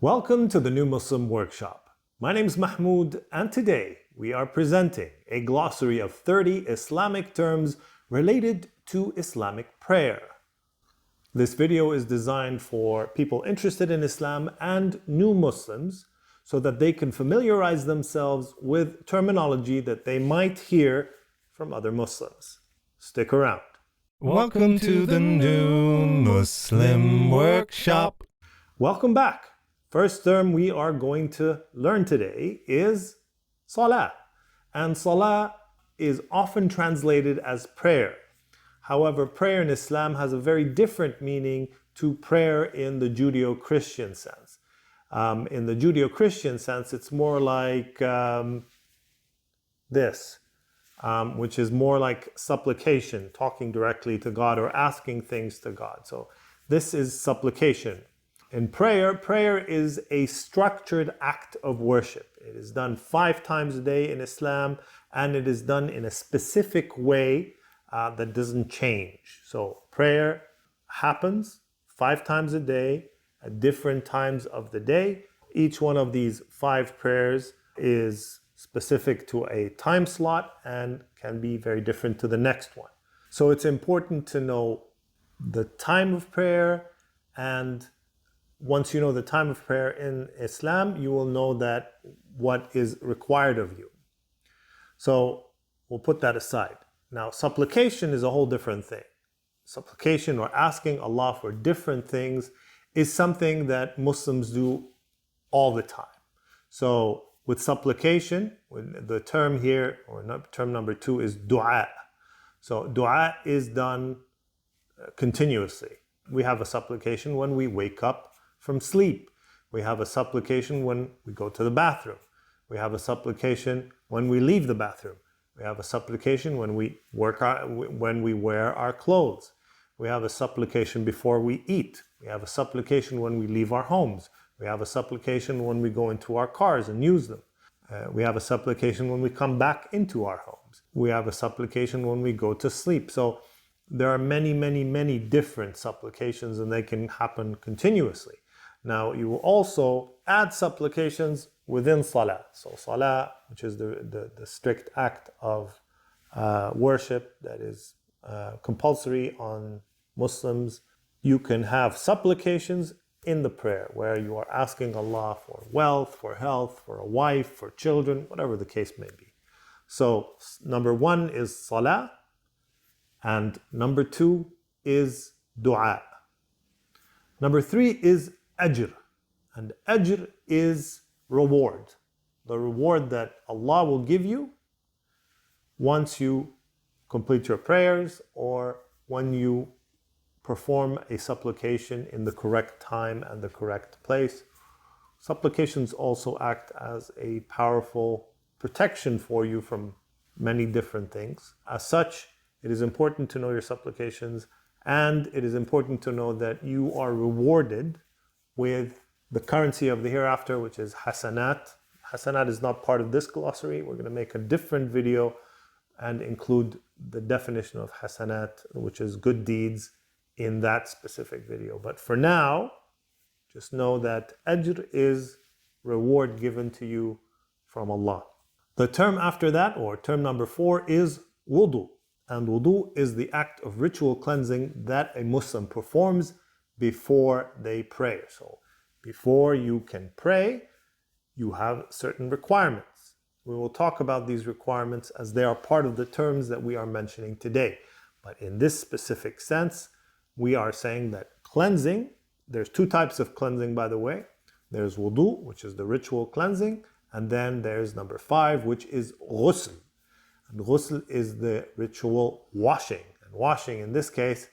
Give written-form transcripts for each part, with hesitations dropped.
Welcome to the New Muslim Workshop. My name is Mahmoud, and today we are presenting a glossary of 30 Islamic terms related to Islamic prayer. This video is designed for people interested in Islam and new Muslims so that they can familiarize themselves with terminology that they might hear from other Muslims. Stick around. Welcome to the New Muslim Workshop. Welcome back. First term we are going to learn today is Salah. And Salah is often translated as prayer. However, prayer in Islam has a very different meaning to prayer in the Judeo-Christian sense. In the Judeo-Christian sense, it's more like this, which is more like supplication, talking directly to God or asking things to God. So this is supplication. In prayer is a structured act of worship. It is done 5 times a day in Islam, and it is done in a specific way that doesn't change. So prayer happens 5 times a day at different times of the day. Each one of these 5 prayers is specific to a time slot and can be very different to the next one. So it's important to know the time of prayer, and once you know the time of prayer in Islam, you will know that what is required of you. So we'll put that aside. Now, supplication is a whole different thing. Supplication, or asking Allah for different things, is something that Muslims do all the time. So with supplication, the term here, or term number 2, is Du'a. So Du'a is done continuously. We have a supplication when we wake up from sleep. We have a supplication when we go to the bathroom. We have a supplication when we leave the bathroom. We have a supplication when we wear our clothes. We have a supplication before we eat. We have a supplication when we leave our homes. We have a supplication when we go into our cars and use them. We have a supplication when we come back into our homes. We have a supplication when we go to sleep. So there are many different supplications, and they can happen continuously. Now, you will also add supplications within Salah. So Salah, which is the strict act of worship that is compulsory on Muslims, you can have supplications in the prayer where you are asking Allah for wealth, for health, for a wife, for children, whatever the case may be. So number 1 is Salah, and number 2 is Du'a. Number 3 is Ajr, and Ajr is reward. The reward that Allah will give you once you complete your prayers or when you perform a supplication in the correct time and the correct place. Supplications also act as a powerful protection for you from many different things. As such, it is important to know your supplications, and it is important to know that you are rewarded with the currency of the hereafter, which is hasanat. Hasanat is not part of this glossary. We're going to make a different video and include the definition of hasanat, which is good deeds, in that specific video. But for now, just know that ajr is reward given to you from Allah. The term after that, or term number 4, is wudu. And wudu is the act of ritual cleansing that a Muslim performs before they pray. So before you can pray, you have certain requirements. We will talk about these requirements as they are part of the terms that we are mentioning today. But in this specific sense, we are saying that cleansing, there's 2 types of cleansing, by the way. There's wudu, which is the ritual cleansing, and then there's number 5, which is ghusl. And ghusl is the ritual washing. And washing in this case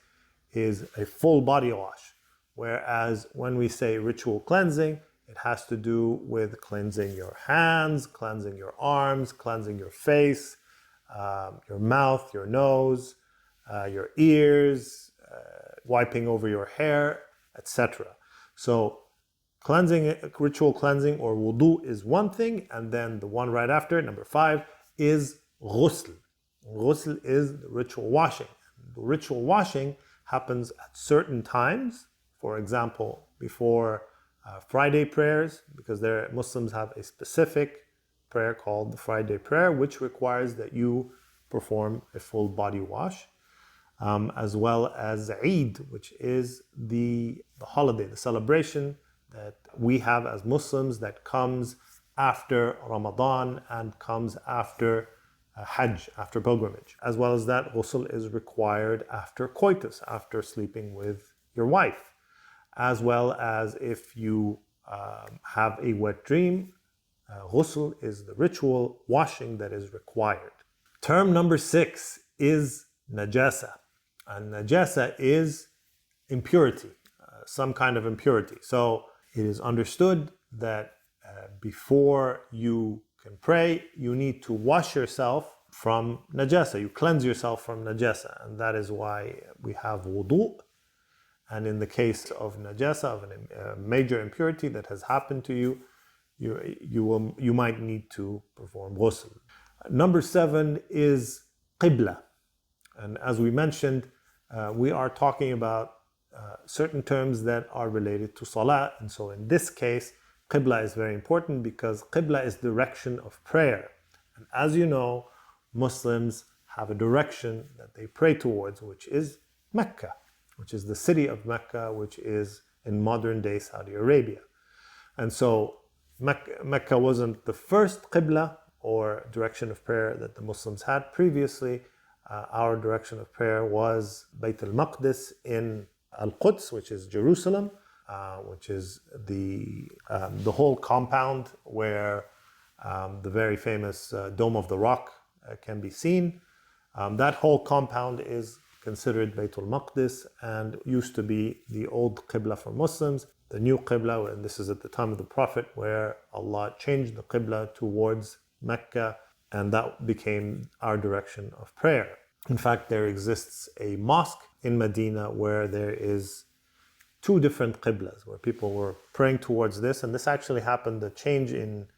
is a full body wash. Whereas when we say ritual cleansing, it has to do with cleansing your hands, cleansing your arms, cleansing your face, your mouth, your nose, your ears, wiping over your hair, etc. So cleansing, ritual cleansing or wudu is one thing, and then the one right after, number 5, is ghusl. Ghusl is the ritual washing. The ritual washing happens at certain times. For example, before Friday prayers, because Muslims have a specific prayer called the Friday prayer, which requires that you perform a full body wash, as well as Eid, which is the holiday, the celebration that we have as Muslims that comes after Ramadan and comes after Hajj, after pilgrimage. As well as that, Ghusl is required after coitus, after sleeping with your wife. As well as if you have a wet dream, Ghusl is the ritual washing that is required. Term number 6 is Najasa. And Najasa is impurity, some kind of impurity. So it is understood that before you can pray, you need to wash yourself from Najasa. You cleanse yourself from Najasa. And that is why we have Wudu. And in the case of Najasa, of a major impurity that has happened to you, you might need to perform Ghusl. Number 7 is Qibla. And as we mentioned, we are talking about certain terms that are related to Salah. And so in this case, Qibla is very important because Qibla is direction of prayer. And as you know, Muslims have a direction that they pray towards, which is Mecca, which is the city of Mecca, which is in modern day Saudi Arabia. And so Mecca wasn't the first Qibla or direction of prayer that the Muslims had. Previously, our direction of prayer was Bayt al-Maqdis in Al-Quds, which is Jerusalem, which is the whole compound where the very famous Dome of the Rock can be seen. That whole compound is considered Bayt al-Maqdis and used to be the old Qibla for Muslims. The new Qibla, and this is at the time of the Prophet, where Allah changed the Qibla towards Mecca, and that became our direction of prayer. In fact, there exists a mosque in Medina where there is 2 different Qiblas, where people were praying towards this, and this actually happened, the change in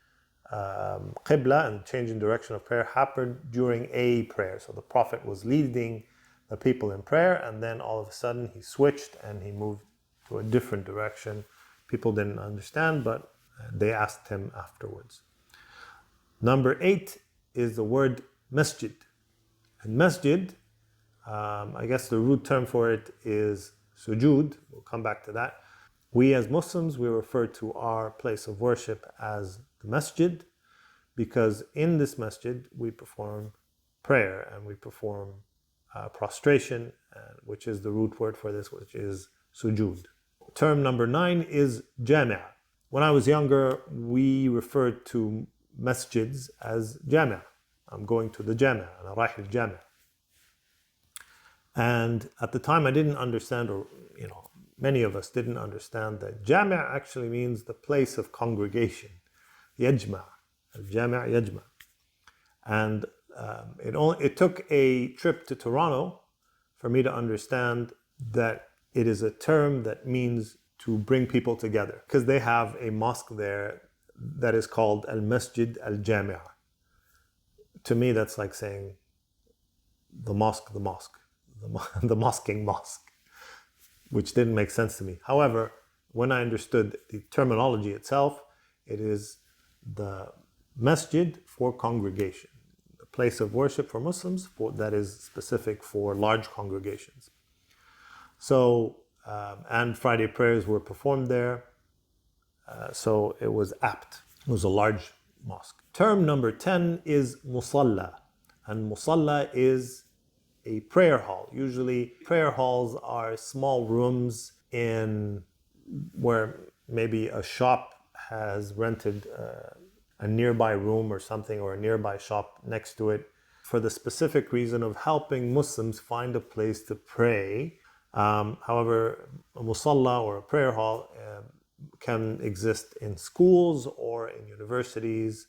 Qibla and change in direction of prayer happened during a prayer. So the Prophet was leading the people in prayer, and then all of a sudden he switched and he moved to a different direction. People didn't understand, but they asked him afterwards. Number 8 is the word Masjid. And Masjid, I guess the root term for it is Sujood. We'll come back to that. We as Muslims, we refer to our place of worship as the Masjid because in this Masjid we perform prayer and we perform prostration, which is the root word for this, which is Sujood. Term number 9 is Jama'a. When I was younger, we referred to masjids as Jama'a. I'm going to the Jama'a, and Rahil Jama'a. And at the time I didn't understand, or many of us didn't understand that Jama'a actually means the place of congregation. Yajma. Al-Jama' Yajma. And it took a trip to Toronto for me to understand that it is a term that means to bring people together, because they have a mosque there that is called Al-Masjid Al-Jami'a. To me, that's like saying the mosque, the mosquing mosque, which didn't make sense to me. However, when I understood the terminology itself, it is the masjid for congregation, the place of worship for Muslims that is specific for large congregations. So, and Friday prayers were performed there, so it was apt. It was a large mosque. Term number 10 is Musalaa, and Musalaa is a prayer hall. Usually prayer halls are small rooms in where maybe a shop has rented a nearby room or something, or a nearby shop next to it, for the specific reason of helping Muslims find a place to pray. However, a musalla or a prayer hall can exist in schools or in universities.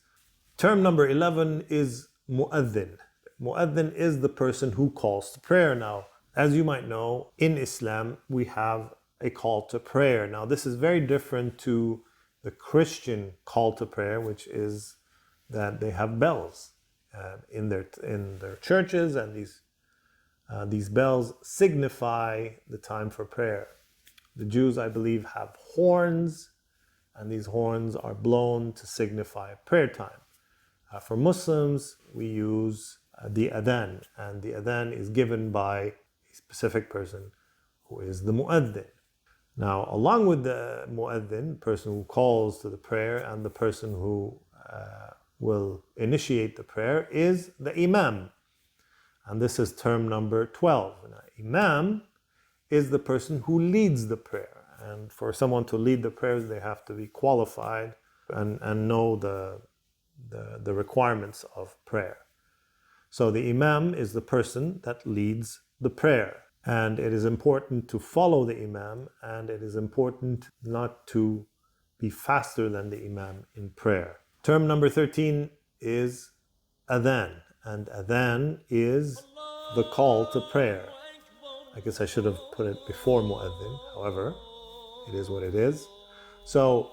Term number 11 is Mu'adhin. Mu'adhin is the person who calls to prayer. Now, as you might know, in Islam, we have a call to prayer. Now, this is very different to the Christian call to prayer, which is that they have bells in their churches, and these bells signify the time for prayer. The Jews, I believe, have horns, and these horns are blown to signify prayer time. For Muslims, we use the Athan, and the Athan is given by a specific person who is the Mu'adhin. Now, along with the Mu'adhin, person who calls to the prayer, and the person who will initiate the prayer, is the Imam. And this is term number 12. Now, Imam is the person who leads the prayer. And for someone to lead the prayers, they have to be qualified and know the requirements of prayer. So the Imam is the person that leads the prayer. And it is important to follow the Imam, and it is important not to be faster than the Imam in prayer. Term number 13 is Athan, and Athan is the call to prayer. I guess I should have put it before Mu'adhin, however, it is what it is. So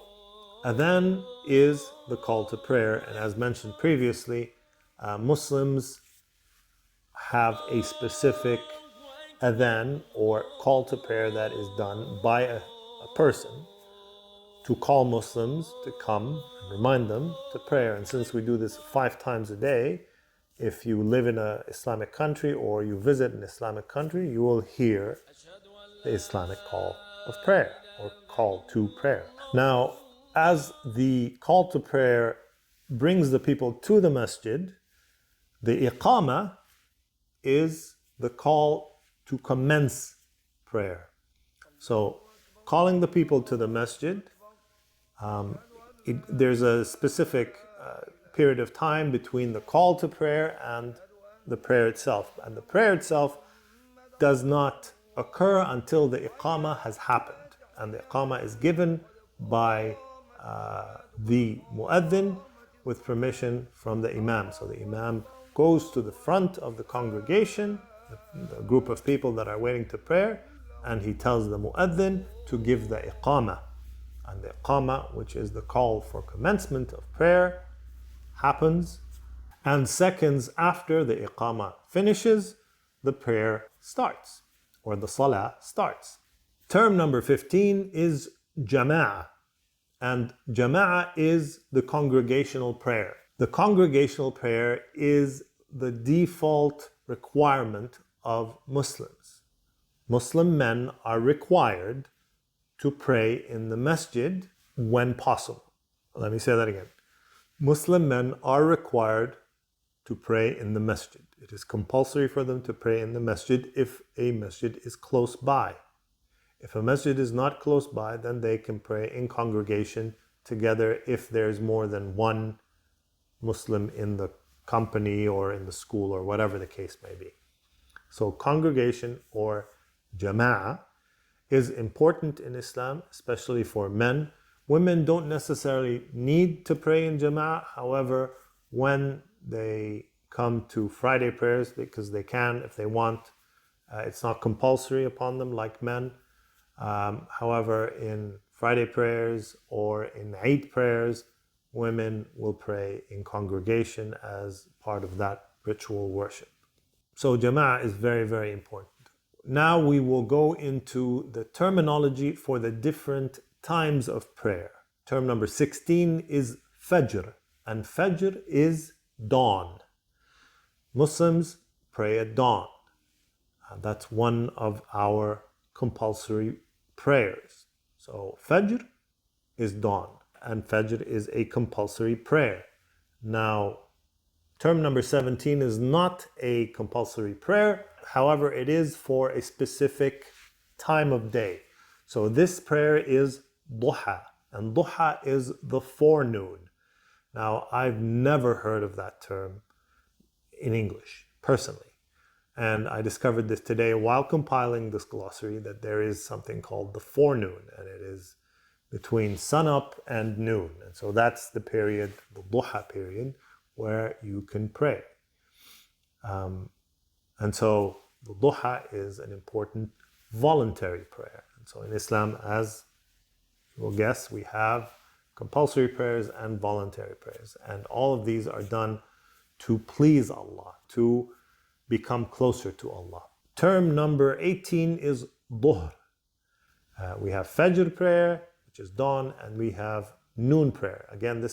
Athan is the call to prayer, and as mentioned previously, Muslims have a specific Athan or call to prayer that is done by a person to call Muslims to come and remind them to prayer. And since we do this 5 times a day, if you live in an Islamic country or you visit an Islamic country, you will hear the Islamic call of prayer or call to prayer. Now, as the call to prayer brings the people to the Masjid, the Iqama is the call to commence prayer. So, calling the people to the Masjid, there's a specific period of time between the call to prayer and the prayer itself. And the prayer itself does not occur until the Iqama has happened. And the Iqama is given by the Mu'adhin with permission from the Imam. So the Imam goes to the front of the congregation, the group of people that are waiting to prayer, and he tells the Mu'adhin to give the Iqama. And the Iqama, which is the call for commencement of prayer, happens, and seconds after the Iqama finishes, the prayer starts, or the Salah starts. Term number 15 is Jamaa'a, and Jamaa'a is the congregational prayer. The congregational prayer is the default requirement of Muslims. Muslim men are required to pray in the Masjid when possible. Let me say that again. Muslim men are required to pray in the Masjid. It is compulsory for them to pray in the Masjid if a Masjid is close by. If a Masjid is not close by, then they can pray in congregation together if there's more than one Muslim in the company or in the school or whatever the case may be. So congregation or Jamaa'a is important in Islam, especially for men. Women don't necessarily need to pray in Jamaa'a. However, when they come to Friday prayers, because they can if they want, it's not compulsory upon them like men. However, in Friday prayers or in Eid prayers, women will pray in congregation as part of that ritual worship. So Jamaa'a is very, very important. Now we will go into the terminology for the different times of prayer. Term number 16 is Fajr, and Fajr is dawn. Muslims pray at dawn. That's one of our compulsory prayers. So Fajr is dawn, and Fajr is a compulsory prayer. Now, term number 17 is not a compulsory prayer. However, it is for a specific time of day. So this prayer is Duha, and Duha is the forenoon. Now, I've never heard of that term in English, personally. And I discovered this today while compiling this glossary, that there is something called the forenoon, and it is between sunup and noon. And so that's the period, the Duha period, where you can pray. And so the Duha is an important voluntary prayer. And so in Islam, as you will guess, we have compulsory prayers and voluntary prayers. And all of these are done to please Allah, to become closer to Allah. Term number 18 is Duhr. We have Fajr prayer, which is dawn, and we have noon prayer. Again,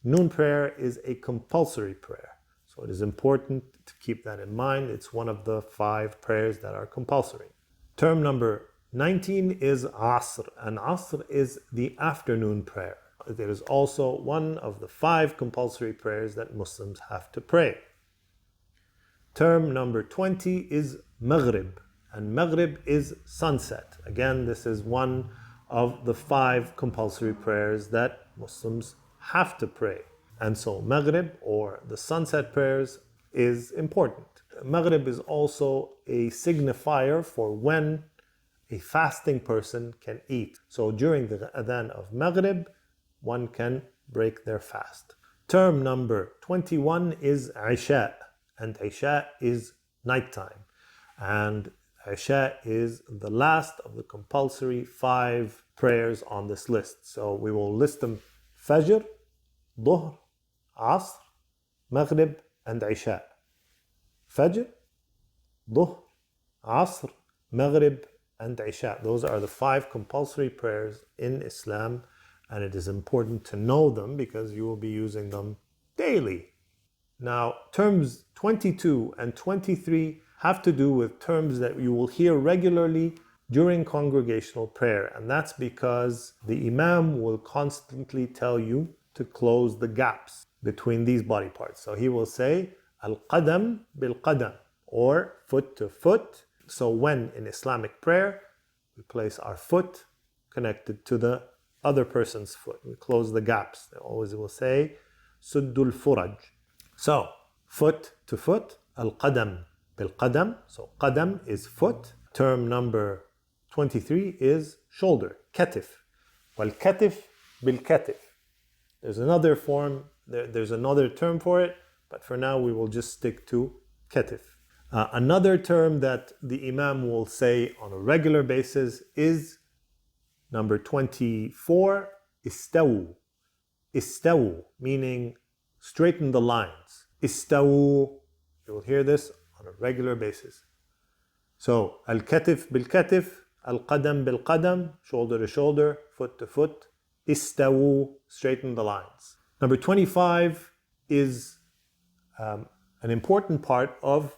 noon prayer is a compulsory prayer. So it is important to keep that in mind. It's one of the 5 prayers that are compulsory. Term number 19 is Asr, and Asr is the afternoon prayer. It is also one of the 5 compulsory prayers that Muslims have to pray. Term number 20 is Maghrib, and Maghrib is sunset. Again, this is one of the 5 compulsory prayers that Muslims have to pray. And so Maghrib, or the sunset prayers, is important. Maghrib is also a signifier for when a fasting person can eat. So during the Adhan of Maghrib, one can break their fast. Term number 21 is Isha, and Isha is nighttime. And Isha is the last of the compulsory 5 prayers on this list. So we will list them: Fajr, Duhr, Asr, Maghrib, and Isha. Fajr, Duhr, Asr, Maghrib, and Isha. Those are the 5 compulsory prayers in Islam, and it is important to know them because you will be using them daily. Now, terms 22 and 23 have to do with terms that you will hear regularly during congregational prayer, and that's because the Imam will constantly tell you to close the gaps between these body parts. So he will say, Al-Qadam bil-Qadam, or foot to foot. So when in Islamic prayer, we place our foot connected to the other person's foot. We close the gaps. They always will say, Suddul Furaj. So, foot to foot, Al-Qadam bil-Qadam. So, Qadam is foot. Term number 23 is shoulder, Katif. Wal-Katif bil-Katif. There's another form, there's another term for it, but for now we will just stick to Katif. Another term that the Imam will say on a regular basis is number 24, Istawoo. Istawoo, meaning straighten the lines. Istawoo, you will hear this on a regular basis. So, Al-Katif bil-Katif, Al-Qadam bil-Qadam, shoulder to shoulder, foot to foot. Istawoo, straighten the lines. Number 25 is an important part of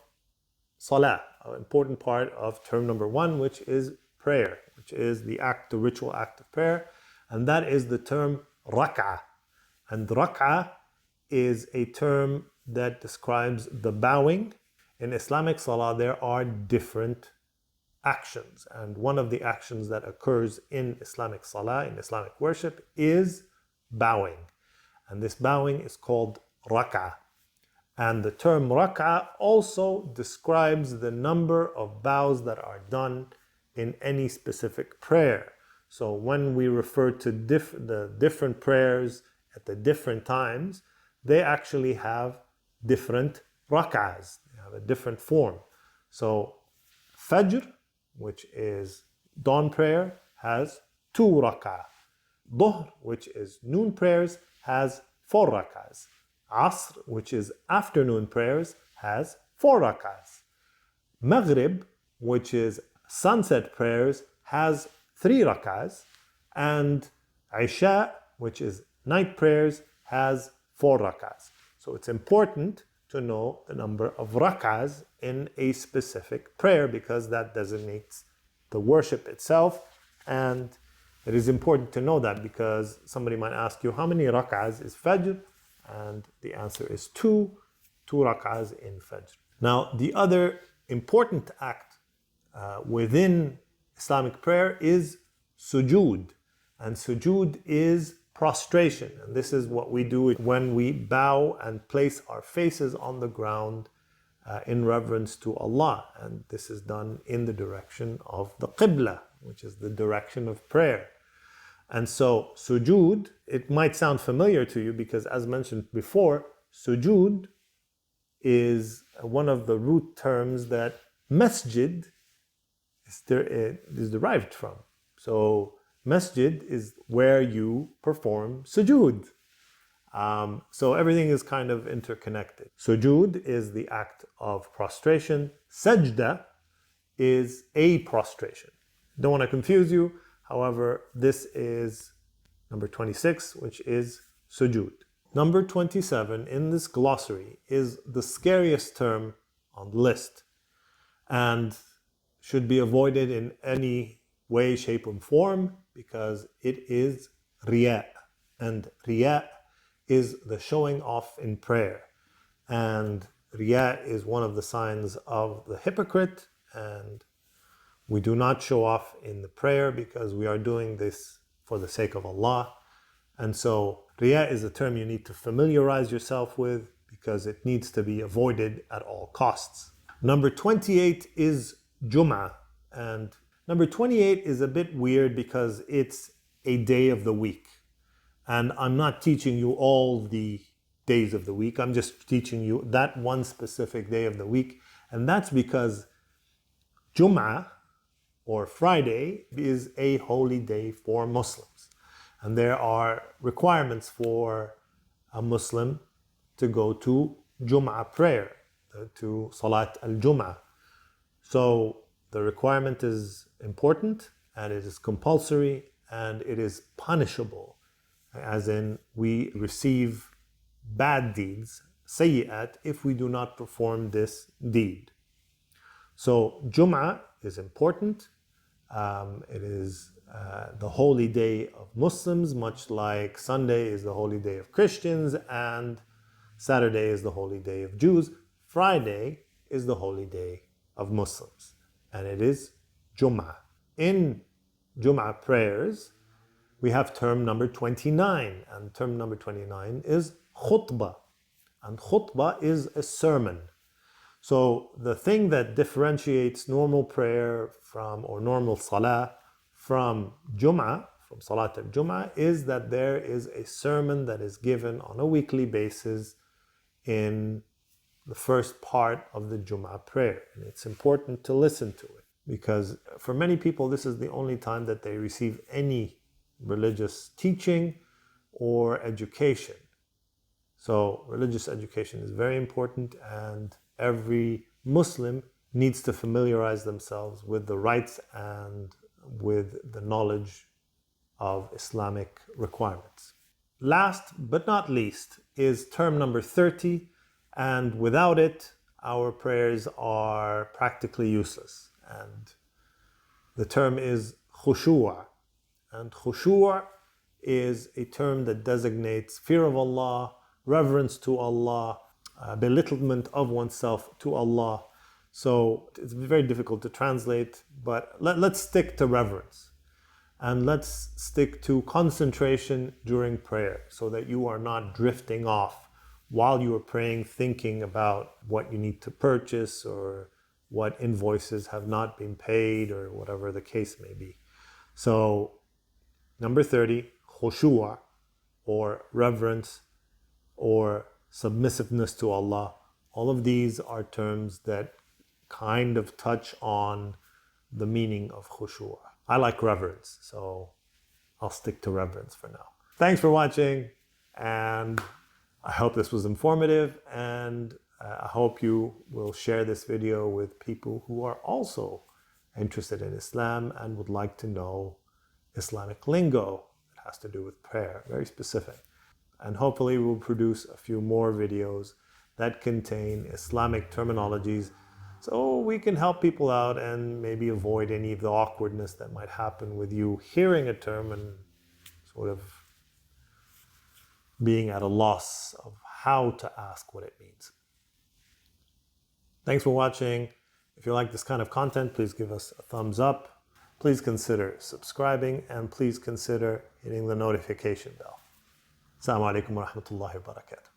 Salah, an important part of term number 1, which is prayer, which is the ritual act of prayer, and that is the term Rak'a. And Rak'a is a term that describes the bowing. In Islamic Salah, there are different actions, and one of the actions that occurs in Islamic Salah, in Islamic worship, is bowing. And this bowing is called Rak'a. And the term Rak'a also describes the number of bows that are done in any specific prayer. So when we refer to the different prayers at the different times, they actually have different rak'ahs. They have a different form. So Fajr, which is dawn prayer, has 2 rak'ah. Duhr, which is noon prayers, has 4 rak'ahs. Asr, which is afternoon prayers, has 4 rak'ahs. Maghrib, which is sunset prayers, has 3 rak'ahs. And Isha, which is night prayers, has 4 rak'ahs. So it's important to know the number of rak'ahs in a specific prayer because that designates the worship itself. And it is important to know that because somebody might ask you, how many rak'ahs is Fajr? And the answer is 2 rak'ahs in Fajr. Now, the other important act within Islamic prayer is Sujood. And Sujood is prostration. And this is what we do when we bow and place our faces on the ground in reverence to Allah. And this is done in the direction of the Qibla, which is the direction of prayer. And so Sujood, it might sound familiar to you because as mentioned before, Sujood is one of the root terms that Masjid is derived from. So Masjid is where you perform sujood. So everything is kind of interconnected. Sujood is the act of prostration. Sajda is a prostration. Don't want to confuse you. However, this is number 26, which is Sujood. Number 27 in this glossary is the scariest term on the list and should be avoided in any way, shape, or form because it is Riyaa. And Riyaa is the showing off in prayer. And Riyaa is one of the signs of the hypocrite, and we do not show off in the prayer because we are doing this for the sake of Allah. And so Riyaa is a term you need to familiarize yourself with because it needs to be avoided at all costs. Number 28 is Jum'ah. And number 28 is a bit weird because it's a day of the week. And I'm not teaching you all the days of the week. I'm just teaching you that one specific day of the week. And that's because Jum'ah, or Friday, is a holy day for Muslims. And there are requirements for a Muslim to go to Jum'ah prayer, to Salat al-Jum'ah. So the requirement is important and it is compulsory and it is punishable, as in we receive bad deeds, sayyi'at, if we do not perform this deed. So Jum'ah is important. It is the holy day of Muslims, much like Sunday is the holy day of Christians and Saturday is the holy day of Jews. Friday is the holy day of Muslims, and it is Jum'ah. In Jum'ah prayers, we have term number 29, and term number 29 is Khutba, and Khutba is a sermon. So the thing that differentiates normal prayer from, or normal Salah from Jum'ah, from Salat al-Jum'ah, is that there is a sermon that is given on a weekly basis in the first part of the Jum'ah prayer. And it's important to listen to it because for many people, this is the only time that they receive any religious teaching or education. So religious education is very important, and every Muslim needs to familiarize themselves with the rights and with the knowledge of Islamic requirements. Last but not least is term number 30, and without it, our prayers are practically useless. And the term is khushu'. And khushu' is a term that designates fear of Allah, reverence to Allah, belittlement of oneself to Allah. So it's very difficult to translate, but let's stick to reverence. And let's stick to concentration during prayer so that you are not drifting off while you are praying, thinking about what you need to purchase or what invoices have not been paid or whatever the case may be. So number 30, khushu', or reverence, or submissiveness to Allah. All of these are terms that kind of touch on the meaning of khushu'. I like reverence, so I'll stick to reverence for now. Thanks for watching, and I hope this was informative, and I hope you will share this video with people who are also interested in Islam and would like to know Islamic lingo that has to do with prayer, very specific. And hopefully we'll produce a few more videos that contain Islamic terminologies so we can help people out and maybe avoid any of the awkwardness that might happen with you hearing a term and sort of being at a loss of how to ask what it means. Thanks for watching. If you like this kind of content, please give us a thumbs up. Please consider subscribing and please consider hitting the notification bell. Assalamu alaikum wa rahmatullahi wa barakatuh.